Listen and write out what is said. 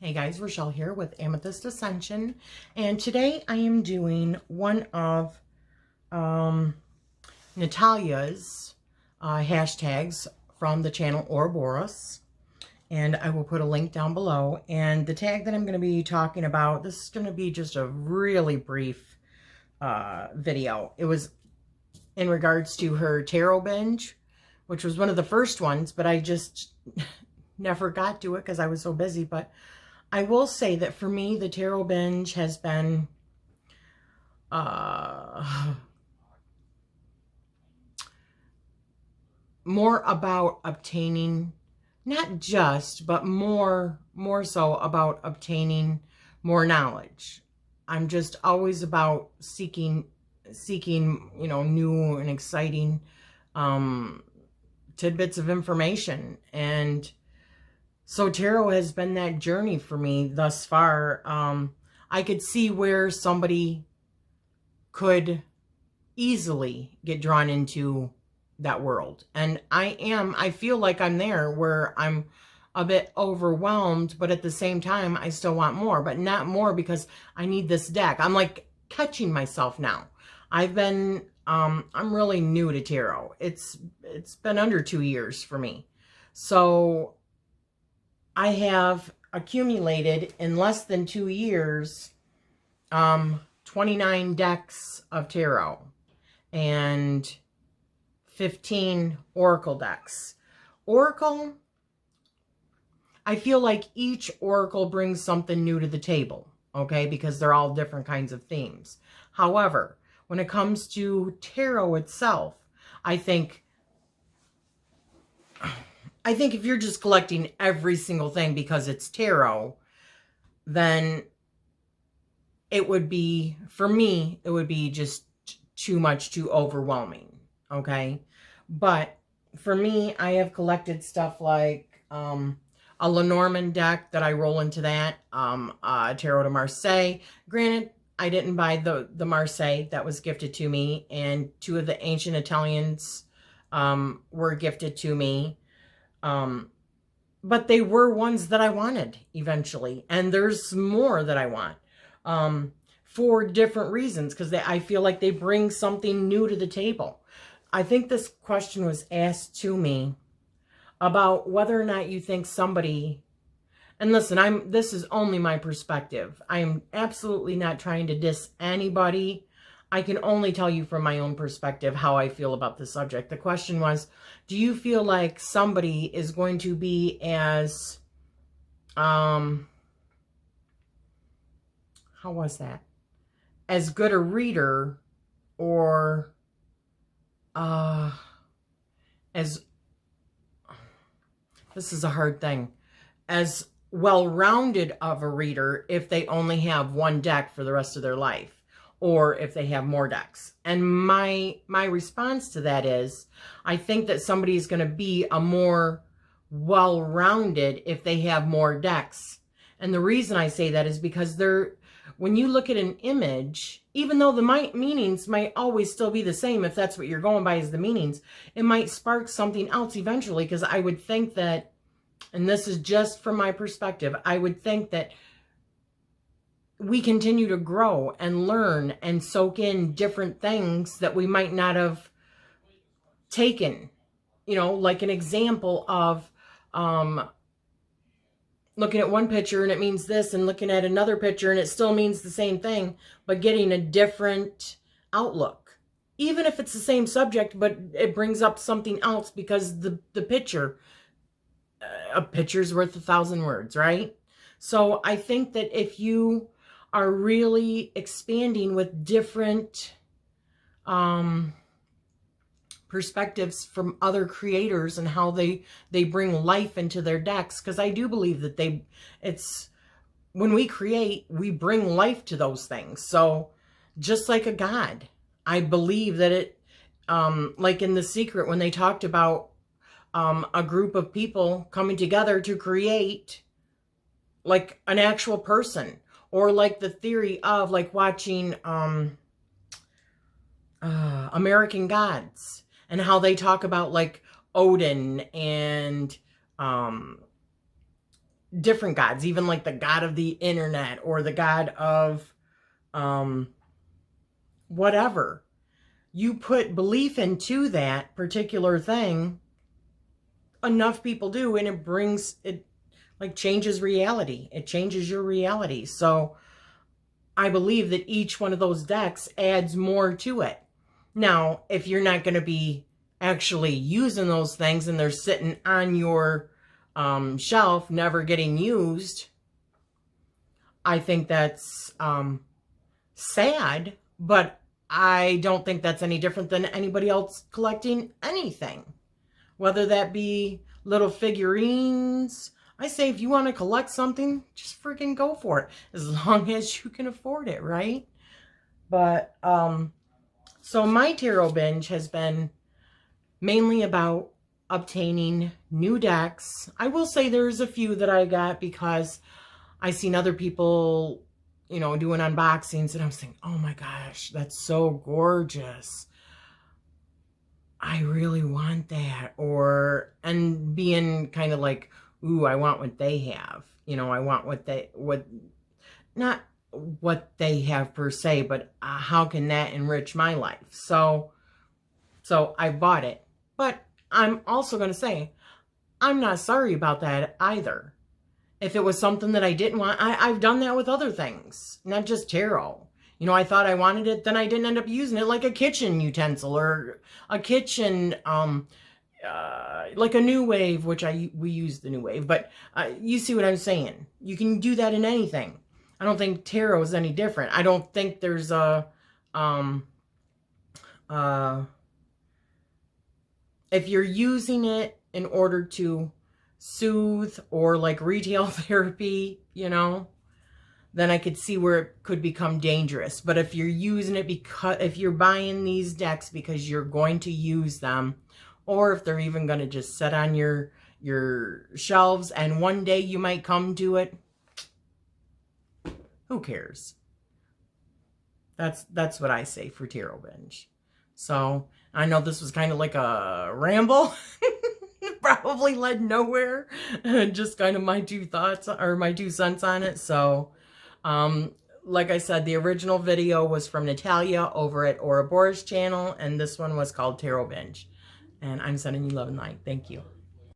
Hey guys, Rachele here with Amethyst Ascension, and today I am doing one of Natalia's hashtags from the channel Ouroboros, and I will put a link down below. And the tag that I'm going to be talking about, this is going to be just a really brief video. It was in regards to her tarot binge, which was one of the first ones, but I just never got to it because I was so busy. But I will say that for me, the tarot binge has been more about obtaining, not just, but more so about obtaining more knowledge. I'm just always about seeking, new and exciting tidbits of information. And so tarot has been that journey for me thus far. I could see where somebody could easily get drawn into that world. And I feel like I'm there where I'm a bit overwhelmed, but at the same time, I still want more, but not more because I need this deck. I'm like catching myself now. I'm really new to tarot. It's been under 2 years for me. So I have accumulated in less than 2 years 29 decks of tarot and 15 oracle decks. Oracle, I feel like each oracle brings something new to the table, okay, because they're all different kinds of themes. However, when it comes to tarot itself, I think if you're just collecting every single thing because it's tarot, then it would be, for me, it would be just too overwhelming, okay? But for me, I have collected stuff like a Lenormand deck that I roll into that, Tarot de Marseille. Granted, I didn't buy the Marseille. That was gifted to me, and 2 of the ancient Italians were gifted to me. But they were ones that I wanted eventually. And there's more that I want for different reasons, because I feel like they bring something new to the table. I think this question was asked to me about whether or not you think somebody, and listen, this is only my perspective. I am absolutely not trying to diss anybody. I can only tell you from my own perspective how I feel about the subject. The question was, do you feel like somebody is going to be as, how was that? As good a reader or as, this is a hard thing, as well-rounded of a reader if they only have one deck for the rest of their life, or if they have more decks. And my response to that is, I think that somebody is going to be a more well-rounded if they have more decks. And the reason I say that is because when you look at an image, even though the meanings might always still be the same, if that's what you're going by is the meanings, it might spark something else eventually. Because I would think that, and this is just from my perspective, I would think that we continue to grow and learn and soak in different things that we might not have taken. Like an example of looking at one picture and it means this, and looking at another picture and it still means the same thing, but getting a different outlook. Even if it's the same subject, but it brings up something else because the picture, a picture's worth 1,000 words, right? So I think that if you are really expanding with different perspectives from other creators and how they bring life into their decks, because I do believe that it's when we create, we bring life to those things. So just like a god, I believe that it like in The Secret, when they talked about a group of people coming together to create like an actual person, or like the theory of like watching American Gods, and how they talk about like Odin and different gods, even like the god of the internet or the god of whatever. You put belief into that particular thing, enough people do, and it like changes reality. It changes your reality. So I believe that each one of those decks adds more to it. Now, if you're not going to be actually using those things and they're sitting on your shelf, never getting used, I think that's sad, but I don't think that's any different than anybody else collecting anything. Whether that be little figurines. I say if you want to collect something, just freaking go for it. As long as you can afford it, right? But, so my tarot binge has been mainly about obtaining new decks. I will say there's a few that I got because I seen other people, you know, doing unboxings, and I'm saying, oh my gosh, that's so gorgeous. I really want that. And being kind of like, ooh, I want what they have. You know, I want not what they have per se, but how can that enrich my life? So I bought it. But I'm also going to say, I'm not sorry about that either. If it was something that I didn't want, I've done that with other things, not just tarot. You know, I thought I wanted it, then I didn't end up using it, like a kitchen utensil or a kitchen, like a new wave, which we use the new wave, but you see what I'm saying. You can do that in anything. I don't think tarot is any different. I don't think there's a, if you're using it in order to soothe or like retail therapy, you know, then I could see where it could become dangerous. But if you're using it if you're buying these decks because you're going to use them, or if they're even going to just sit on your shelves and one day you might come to it, who cares? That's what I say for Tarot Binge. So I know this was kind of like a ramble. Probably led nowhere. Just kind of my 2 thoughts or my 2 cents on it. So like I said, the original video was from Natalia over at Ouroboros channel, and this one was called Tarot Binge. And I'm sending you love and light. Thank you.